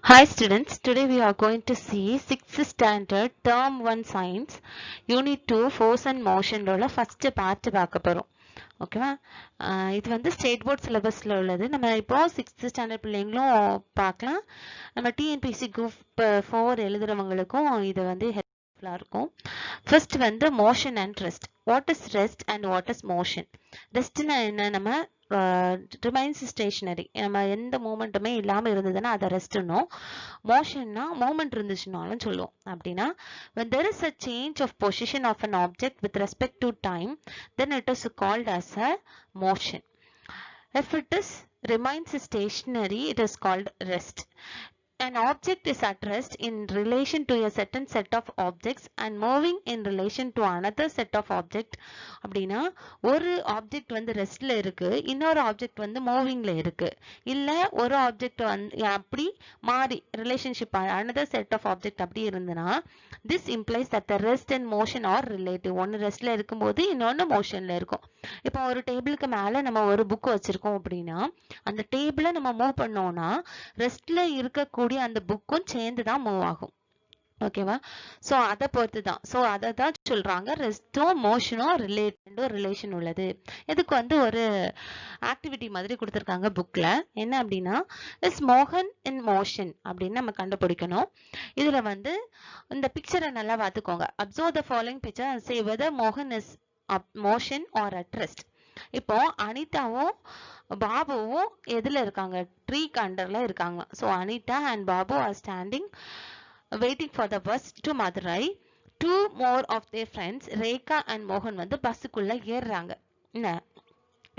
Hi students, today we are going to see 6th standard term 1 science unit 2 force and motion உள்ள first part பார்க்க போறோம். ஓகேவா? இது வந்து ஸ்டேட் போர்ட் சிலபஸ்ல உள்ளது. நம்ம இப்போ 6th ஸ்டாண்டர்ட் பிள்ளைங்களும் பார்க்கலாம். நம்ம டிஎன்பிஎஸ்சி குரூப் 4 எழுதுறவங்களுக்கும் இது வந்து ஹெல்ப்ஃபுல்லா இருக்கும். ஃபர்ஸ்ட் வந்து motion and rest. What is rest and what is motion? ரெஸ்ட்னா என்ன? நம்ம ரிமைன்ஸ் ஸ்டேஷனரி, நம்ம எந்த மூமெண்ட்டுமே இல்லாமல் இருந்ததுன்னா அதை ரெஸ்ட்னும். மோஷன்னா மூமெண்ட் இருந்துச்சுனாலும் சொல்லுவோம். அப்படின்னா when there is a change of position of an object with respect to time, then it is called as a motion. If it is remains stationary, it is called rest. An object is at rest in relation to a certain set of objects and moving in relation to another set of object. அப்படின்னா ஒரு object வந்து ரெஸ்ட்ல இருக்கு, இன்னொரு object வந்து மூவிங்ல இருக்கு. இல்ல ஒரு object வந்து அப்படி மாறி relationship another set of object அப்படி இருந்ததுன்னா this implies that the rest and motion are relative. ஒன்னு ரெஸ்ட்ல இருக்கும்போது இன்னொன்னு மோஷன்ல இருக்கும். இப்போ ஒரு டேபிளுக்கு மேல நம்ம ஒரு புக் வச்சிருக்கோம் அப்படின்னா அந்த டேபிளை நம்ம மூவ் பண்ணோம்னா ரெஸ்ட்ல இருக்கக்கூடிய அந்த புக்கும் சேர்ந்து தான் மூவ் ஆகும். ஓகேவா? சோ அதை பொறுத்து தான். சோ அதை தான் சொல்றாங்க ரெஸ்டும் மோஷனும் ரிலேஷன் உள்ளது. இதுக்கு வந்து ஒரு ஆக்டிவிட்டி மாதிரி கொடுத்துருக்காங்க புக்ல. என்ன அப்படின்னா இஸ் மோகன் இன் மோஷன் அப்படின்னு நம்ம கண்டுபிடிக்கணும். இதுல வந்து இந்த பிக்சரை நல்லா பார்த்துக்கோங்க. Observe the following picture and say whether மோகன் is motion or at rest. இப்போ அனிதாவும் பாபுவும் எதுல இருக்காங்க? ட்ரீ அண்டர்ல இருக்காங்க. So Anita and Babu are standing waiting for the bus to Madurai. Two more of their friends Rekha and மோகன் வந்து பஸ்ஸுக்குள்ள ஏறுறாங்க. என்ன?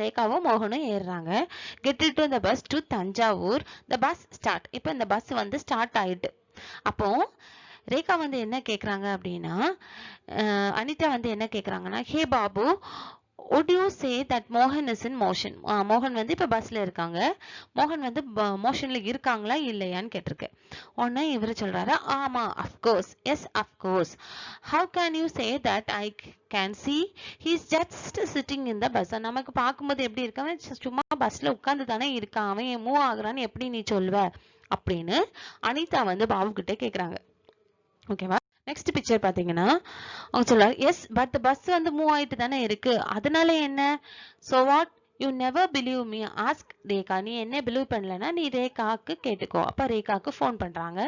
ரேகாவும் மோகனும் ஏறுறாங்க. Get to the bus to Thanjavur. The bus start. இப்போ இந்த பஸ் வந்து ஸ்டார்ட் ஆயிட்டு. அப்போ ரேகா வந்து என்ன கேக்குறாங்க அப்படின்னா, அனிதா வந்து என்ன கேக்குறாங்கன்னா, ஹே Babu, would you say that Mohan is in motion? மோகன் வந்து இப்ப பஸ்ல இருக்காங்க. மோகன் வந்து மோஷன்ல இருக்காங்களா இல்லையான்னு கேட்டிருக்கு. உடனே இவரு சொல்றாரு, ஆமா, of course, yes, of course. How can you say that? I can see he's just sitting in the bus. நமக்கு பார்க்கும்போது எப்படி இருக்கான்? சும்மா பஸ்ல உட்கார்ந்து தானே இருக்கான், அவன் மூவ் ஆகுறான்னு எப்படி நீ சொல்வ அப்படின்னு அனிதா வந்து பாபு கிட்ட கேக்குறாங்க. ஓகேவா? நெக்ஸ்ட் பிக்சர் பாத்தீங்கன்னா அவங்க சொல்றாரு, எஸ் பட் பஸ் வந்து மூவ் ஆயிட்டு தானே இருக்கு, அதனால என்ன? So what? You never believe me, ask Rekha. நீ என்ன பிலீவ் பண்ணலன்னா நீ ரேகாக்கு கேட்டுக்கோ. அப்ப ரேகாக்கு ஃபோன் பண்றாங்க.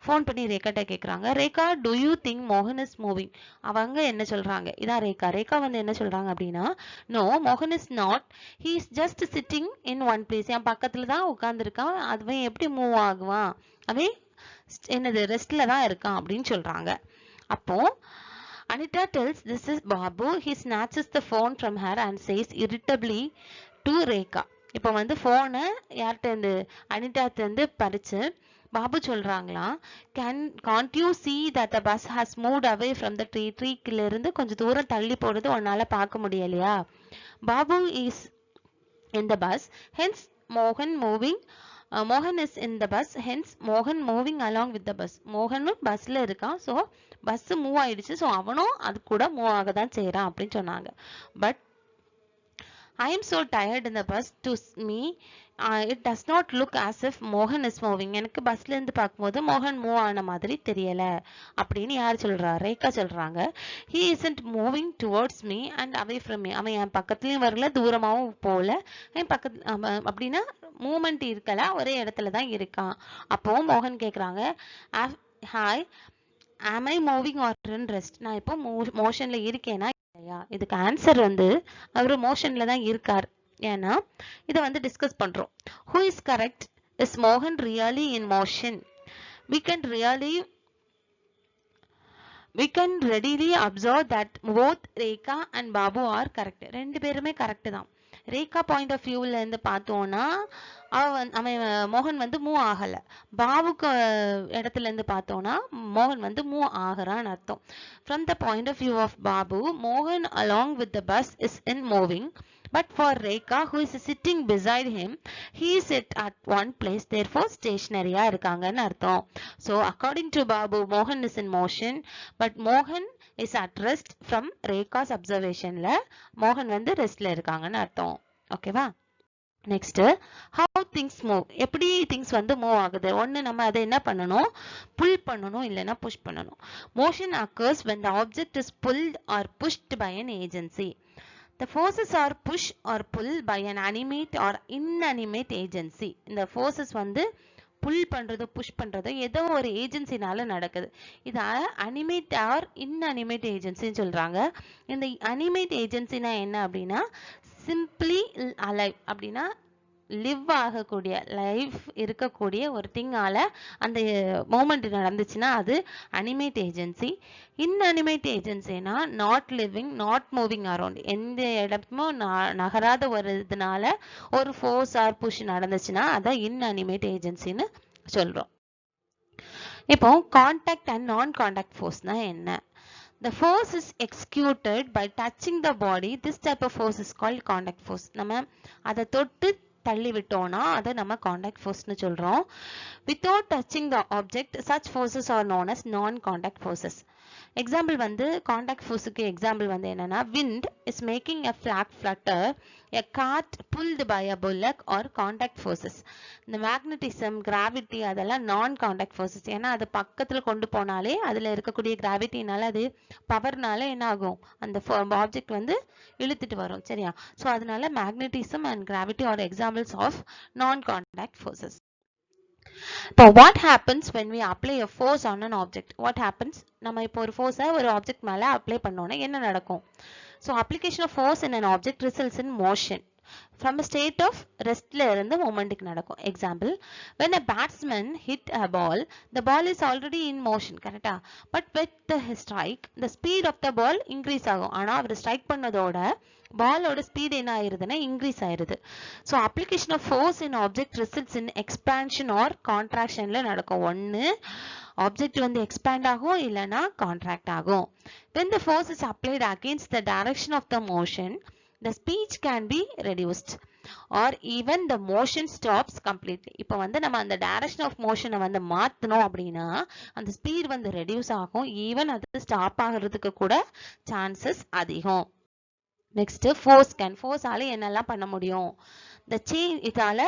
ஃபோன் பண்ணி ரேகாட்ட கேக்குறாங்க, ரேகா, டு யூ திங்க் மோகன் இஸ் மூவிங்? அவங்க என்ன சொல்றாங்க? இதான் ரேகா. ரேகா வந்து என்ன சொல்றாங்க அப்படின்னா, நோ, மோகன் is not, he is just sitting in one place. என் பக்கத்துல தான் உட்கார்ந்து இருக்கான், அவன் எப்படி மூவ் ஆகுவான்? அவன் என்னது ரெஸ்ட்ல தான் இருக்கான் அப்படின்னு சொல்றாங்க. அப்போ Anita tells this is Babu. He snatches the phone from her and says irritably to Rekha. இப்போ வந்து போனை யார்கிட்ட இருந்து? அனிதாட்ட இருந்து பறிச்சு பாபு சொல்றாங்களா, can't you see that the bus has moved away from the tree? ட்ரீல இருந்து கொஞ்சம் தூரம் தள்ளி போறது உன்னால பார்க்க முடியலையா? Babu is in the bus, hence Mohan moving. மோகன் is in the bus, hence மோகன் moving along with the bus. மோகனும் பஸ்ல இருக்கான், ஸோ பஸ் மூவ் ஆயிடுச்சு, ஸோ அவனும் அது கூட மூவ் ஆக தான் செய்யறான் அப்படின்னு சொன்னாங்க. But I am so tired in the bus to me. It does not look as if மோகன் is moving. எனக்கு பஸ்ல இருந்து பார்க்கும்போது மோகன் மூவ் ஆன மாதிரி தெரியல அப்படின்னு யார் சொல்றா? ரேகா சொல்றாங்க. He isn't moving towards me and away from me. அவன் என் பக்கத்துலயும் வரல, தூரமாவும் போல. என் பக்கத்து அப்படின்னா மூமெண்ட் இருக்கல, ஒரே இடத்துல தான் இருக்கான். அப்போ மோகன் கேக்குறாங்க, hi, am I moving or in rest? நான் இப்போ மோஷன்ல இருக்கேனா இல்லையா? இதுக்கு ஆன்சர் வந்து அவரு மோஷன்ல தான் இருக்கார். ஏன்னா இதை வந்து டிஸ்கஸ் பண்றோம். Who is correct? Is Mohan really in motion? We can readily observe that both Rekha and Babu are correct. ரெண்டு பேருமே கரெக்ட் தான். ரேகா பாயிண்ட் ஆஃப் வியூல இருந்து பார்த்தோம்னா அவன் மோகன் வந்து மூவ் ஆகல. பாபுக்கு இடத்துல இருந்து பார்த்தோம்னா மோகன் வந்து மூவ் ஆகிறான்னு அர்த்தம். From the point of view of Babu, மோகன் along with the bus is in moving. But for Rekha, who is sitting beside him, he is at one place, therefore stationary இருக்காங்கன்னு அர்த்தம். So according to Babu, Mohan is in motion, but Mohan is at rest. from Rekha's observationல மோகன் வந்து ரெஸ்ட்ல இருக்காங்கன்னு அர்த்தம். ஓகேவா? Next, how things move, எப்படி things வந்து move ஆகுது, ஒன்று நம்ம அதை என்ன பண்ணணும், புல் பண்ணணும், இல்லைன்னா புஷ் பண்ணணும். Motion occurs when the object is pulled or pushed by an agency. The forces are push or pull by an animate or inanimate agency. இந்த forces வந்து புல் பண்றது புஷ் பண்றது ஏதோ ஒரு ஏஜென்சினால நடக்குது. இது அனிமேட் ஆர் இன்அனிமேட் ஏஜென்சின்னு சொல்றாங்க. இந்த அனிமேட் ஏஜென்சினா என்ன அப்படின்னா, சிம்பிளி அலைவ் அப்படின்னா லிவ் ஆகக்கூடிய, லைஃப் இருக்கக்கூடிய ஒரு திங்கால அந்த மூமெண்ட் நடந்துச்சுன்னா அது அனிமேட் ஏஜென்சி. இன்அனிமேட் ஏஜென்சினா not living, not moving around, எந்த இடமும் நகராத ஒரு இதனால ஒரு ஃபோர்ஸ் ஆர் புஷ் நடந்துச்சுன்னா அதான் இன்அனிமேட் ஏஜென்சின்னு சொல்றோம். இப்போ கான்டாக்ட் அண்ட் நான் கான்டாக்ட் ஃபோர்ஸ்னா என்ன? The force is executed by touching the body. This type of force is called contact force. நம்ம அதை தொட்டு தள்ளி விட்டோம்னா அதை நம்ம கான்டாக்ட் ஃபோர்ஸ்னு சொல்றோம். Without touching the object, such forces are known as non-contact forces. Example வந்து கான்டாக்ட் ஃபோர்ஸுக்கு எக்ஸாம்பிள் வந்து என்னன்னா, wind is making a flag flutter, a cart pulled by a bullock or contact forces. இந்த மேக்னட்டிசம், கிராவிட்டி அதெல்லாம் நான் contact forces. ஏன்னா அது பக்கத்தில் கொண்டு போனாலே அதில் இருக்கக்கூடிய கிராவிட்டினால, அது பவர்னால என்ன ஆகும், அந்த ஆப்ஜெக்ட் வந்து இழுத்துட்டு வரும். சரியா? ஸோ அதனால magnetism and gravity are examples of non contact forces. இப்போ what happens when we apply a force on an object? What happens? நம்ம இப்போ ஒரு ஃபோர்ஸை ஒரு ஆப்ஜெக்ட் மேலே அப்ளை பண்ணோன்னா என்ன நடக்கும்? So application of force in an object results in motion. From a state of restல இருந்து மூமெண்ட்டுக்கு நடக்கும். Example, when a batsman hit a ball, the ball is already in motion. கரெக்டா? But with the strike, the speed of the ball increase ஆகும். ஆனால் அவர் strike பண்ணதோட பாலோட speed என்ன ஆயிருதுன்னா increase ஆயிருது. So application of force in object results in expansion or கான்ட்ராக்ஷன்ல நடக்கும். ஒன்று ஆப்ஜெக்ட் வந்து எக்ஸ்பேண்ட் ஆகும், இல்லைன்னா கான்ட்ராக்ட் ஆகும். when the force is applied against the direction of the motion, the speed can be reduced or even the motion stops completely. இப்போ வந்து நம்ம அந்த டைரக்ஷன் ஆஃப் மோஷனை வந்து மாத்தணும் அப்படின்னா அந்த ஸ்பீட் வந்து ரெடியூஸ் ஆகும், ஈவன் அது ஸ்டாப் ஆகிறதுக்கு கூட சான்சஸ் அதிகம். நெக்ஸ்ட் ஃபோர்ஸ் கேன், ஃபோர்ஸால என்னெல்லாம் பண்ண முடியும்? இதால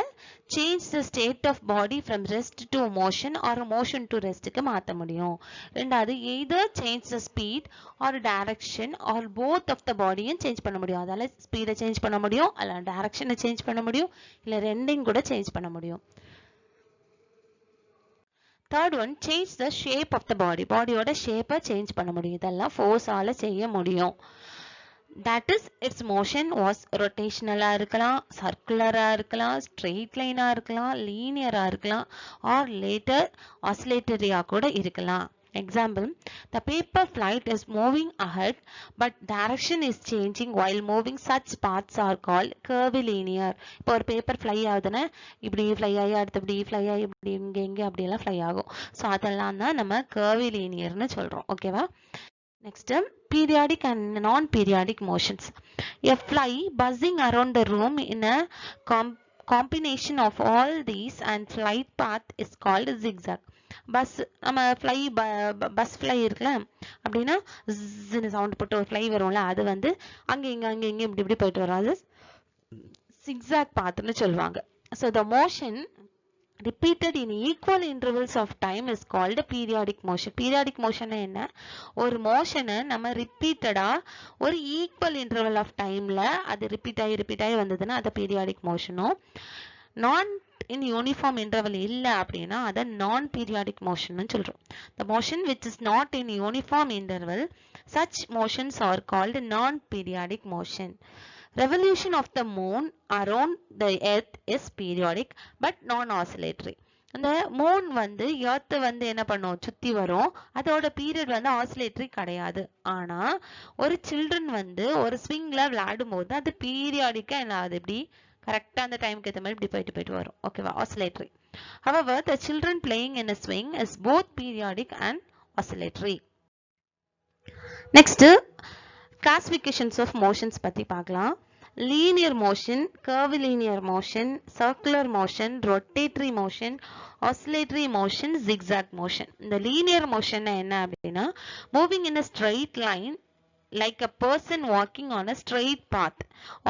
change the state of body from rest to motion or motion to ரெஸ்ட்டுக்கு மாற்ற முடியும். ரெண்டாவது, either change the speed or direction or both of the பாடியும் சேஞ்ச் பண்ண முடியும். அதால ஸ்பீடை சேஞ்ச் பண்ண முடியும், அல்ல டைரக்ஷனை சேஞ்ச் பண்ண முடியும், இல்லை ரெண்டையும் கூட சேஞ்ச் பண்ண முடியும். Third one, change the shape of the body, பாடியோட ஷேப்பை சேஞ்ச் பண்ண முடியும். இதெல்லாம் ஃபோர்ஸால செய்ய முடியும். That is, its motion was rotational இருக்கலாம், circular இருக்கலாம், straight line இருக்கலாம், linear இருக்கலாம், or later oscillatory கூட இருக்கலாம். Example, the paper flight is moving ahead but direction is changing while moving. Such paths are called curvilinear. இப்போ ஒரு paper fly ஆகுதுன்னா இப்படி ஃப்ளை ஆகி அடுத்து இப்படி ஃப்ளை ஆகி இப்படி இங்கே அப்படியெல்லாம் ஃப்ளை ஆகும். ஸோ அதெல்லாம் தான் நம்ம curvilinearனு சொல்கிறோம். ஓகேவா? Next, periodic and non-periodic motions. A fly buzzing around the room in a combination of all these and flight path is called zigzag. Bus, நம்ம ஃப்ளை பஸ் ஃப்ளை இருக்குல்ல, அப்படின்னா ஜின்னு சவுண்ட் போட்டு ஒரு ஃப்ளை வரும்ல, அது வந்து அங்கே இங்கே இப்படி போயிட்டு வரும், அது zigzag பாத்துன்னு சொல்லுவாங்க. So the motion repeated in equal intervals of time is called periodic motion. periodic motion என்ன? ஒரு மோஷனை நம்ம ரிப்பீட்டடா ஒரு ஈக்குவல் இன்டர்வல் ஆஃப் டைம்ல அது ரிப்பீட் ஆகி வந்ததுன்னா அதை பீரியாடிக் மோஷனும், நான் இன் யூனிஃபார்ம் இன்டர்வல் இல்லை அப்படின்னா அதை நான் பீரியாடிக் மோஷன் சொல்றோம். the motion which is not in uniform interval, such motions are called non-periodic motion. Revolution of the moon around the earth is periodic but non-oscillatory. அந்த மூன் வந்து earth வந்து என்ன பண்ணும், சுத்தி வரும், அதோட பீரியட் வந்து ஆசிலேட்டரி கிடையாது. ஆனா ஒரு சில்ட்ரன் வந்து ஒரு ஸ்விங்ல விளையாடும் போது அது பீரியாடிக்கா என்ன ஆகுது, இப்படி கரெக்டா அந்த டைமுக்கு ஏற்ற மாதிரி இப்படி போயிட்டு வரும். ஓகேவா? Oscillatory. However, the children playing in a swing is both periodic and oscillatory. Next, classifications of motions பத்தி பார்க்கலாம். linear motion, curvilinear motion, circular motion, rotatory motion, oscillatory motion, zigzag motion. இந்த linear motion என்ன அப்படின்னா, moving in a straight line like a person walking on a straight path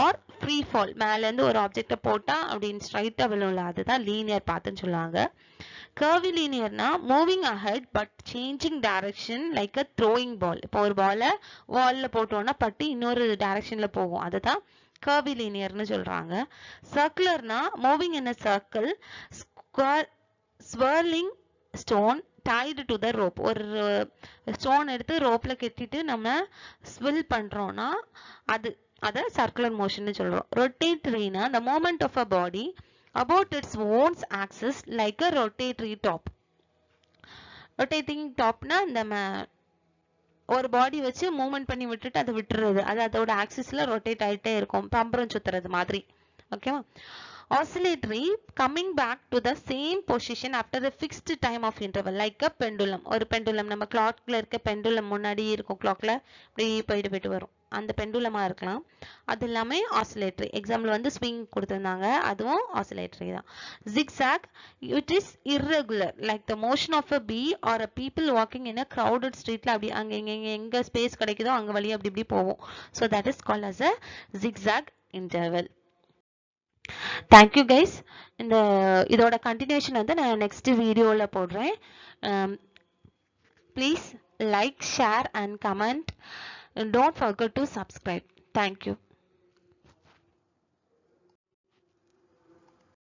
or free fall. மேல இருந்து ஒரு ஆப்ஜெக்ட போட்டா அப்படின்னு ஸ்ட்ரைட்டா விழும்ல, அதுதான் லீனியர் பாத்னு சொல்லுவாங்க. curvilinearனா moving ahead but changing direction like a throwing ball. இப்போ ஒரு பால வால்ல போட்டோம்னா பட்டு இன்னொரு டைரக்ஷன்ல போகும், அதுதான் curvilinearனு சொல்றாங்க. circularனா moving in a circle, swirling stone tied to the rope. ஒரு ஸ்டோன் எடுத்து ரோப்ல கட்டிட்டு நம்ம ஸ்வில் பண்றோம்னா அத சர்க்குலர் மோஷன் சொல்றோம். ரொட்டேட்டரினா the movement of a body about its own axis like a rotatory top. rotating topனா நம்ம ஒரு பாடி வச்சு மூவ்மெண்ட் பண்ணி விட்டுட்டு அதை விட்டுறது, அது அதோட ஆக்சிஸ்ல ரொட்டேட் ஆயிட்டே இருக்கும், பம்பரம் சுத்துறது மாதிரி. ஓகேவா? oscillatory, coming back to the same position after a fixed time of interval like a pendulum. ஒரு பெண்டுலம் நம்ம கிளாக்ல இருக்க பெண்டுலம் முன்னாடி இருக்கும், கிளாக்ல இப்படி போயிட்டு வரும், அந்த பெண்டுலமா இருக்கலாம். அது எல்லாமே oscillatory. எக்ஸாம்பிள் வந்து ஸ்விங் கொடுத்திருந்தாங்க, அதுவும் oscillatory தான். zigzag, it is irregular like the motion of a bee or a people walking in a crowded streetல அப்படி அங்க எங்க ஸ்பேஸ் கிடைக்குதோ அங்க வழியா அப்படி போகும். so that is called as a zigzag interval. Thank you guys. இதோட continuation வந்து நான் next வீடியோல போடுறேன். Please like, share and comment. Don't forget to subscribe. Thank you.